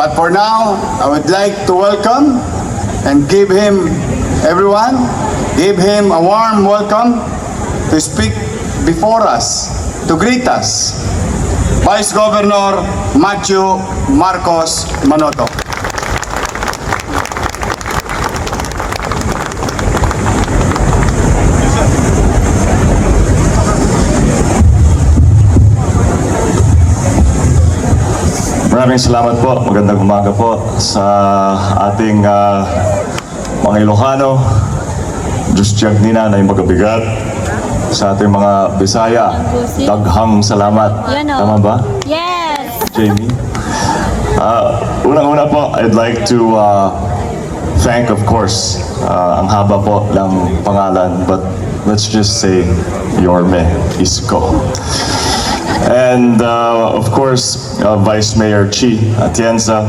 But for now, I would like to welcome and give him a warm welcome to speak before us, to greet us, Vice Governor Matthew Marcos Manotoc. Maraming salamat po. Magandang umaga po sa ating mga Ilocano. Diyos tiyag nina na yung magabigat. Sa ating mga Bisaya, daghang salamat. Tama ba? Yes! Jamie? Unang-una po, I'd like to thank, of course, ang haba po ng pangalan, but let's just say Yorme Isko. And of course, Vice Mayor Chi Atienza,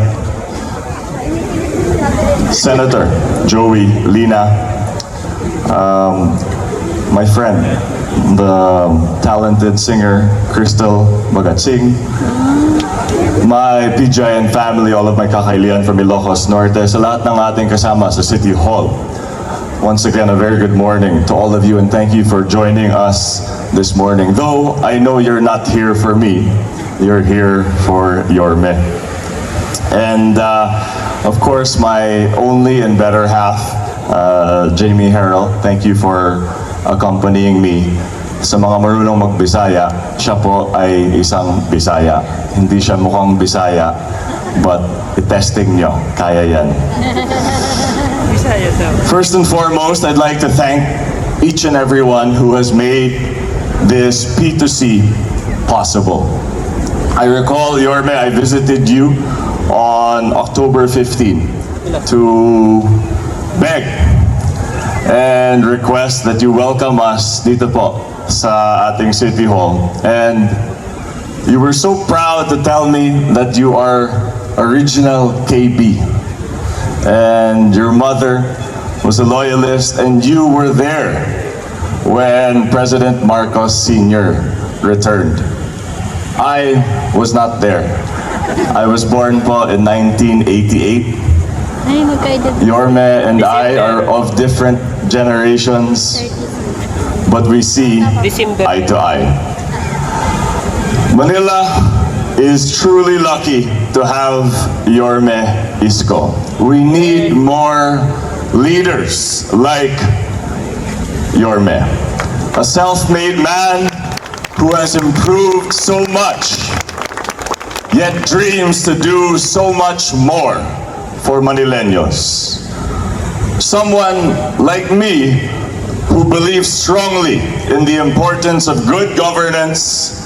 Senator Joey Lina, my friend, the talented singer Crystal Bagatsing, my PGIN family, all of my kakailian from Ilocos Norte, sa lahat ng ating kasama sa City Hall. Once again, a very good morning to all of you and thank you for joining us this morning. Though I know you're not here for me, you're here for Yorme. And of course, my only and better half, Jamie Harrell, thank you for accompanying me. Sa mga marunong magbisaya, siya po ay isang Bisaya. Hindi siya mukhang Bisaya, but i-testing nyo, kaya yan. First and foremost, I'd like to thank each and everyone who has made this P2C possible. I recall, Yorme, I visited you on October 15 to beg and request that you welcome us dito po sa ating City Hall. And you were so proud to tell me that you are original KB. And your mother was a loyalist and you were there when President Marcos Sr. returned. I was not there. I was born po in 1988. Yorme and I are of different generations, but we see eye to eye. Manila is truly lucky to have Yorme Isko. We need more leaders like Yorme, a self-made man who has improved so much, yet dreams to do so much more for Manileños. Someone like me who believes strongly in the importance of good governance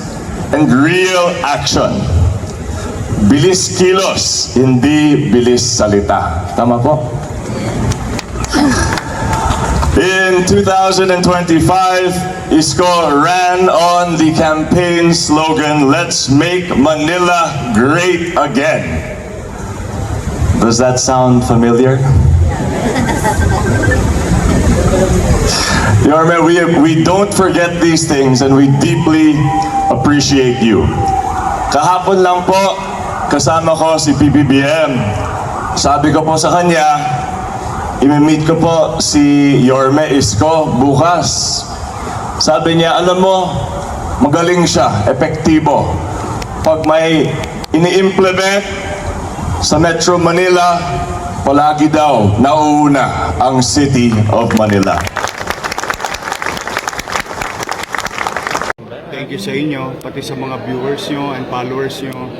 and real action. Bilis kilos, hindi bilis salita. Tama po? In 2025, Isko ran on the campaign slogan, "Let's make Manila great again." Does that sound familiar? Yorme, we don't forget these things and we deeply appreciate you. Kahapon lang po, kasama ko si PBBM. Sabi ko po sa kanya, i-meet ko po si Yorme Isko bukas. Sabi niya, alam mo, magaling siya, epektibo. Pag may ini-implement sa Metro Manila, palagi daw nauuna ang City of Manila. Thank you sa inyo, pati sa mga viewers nyo and followers nyo.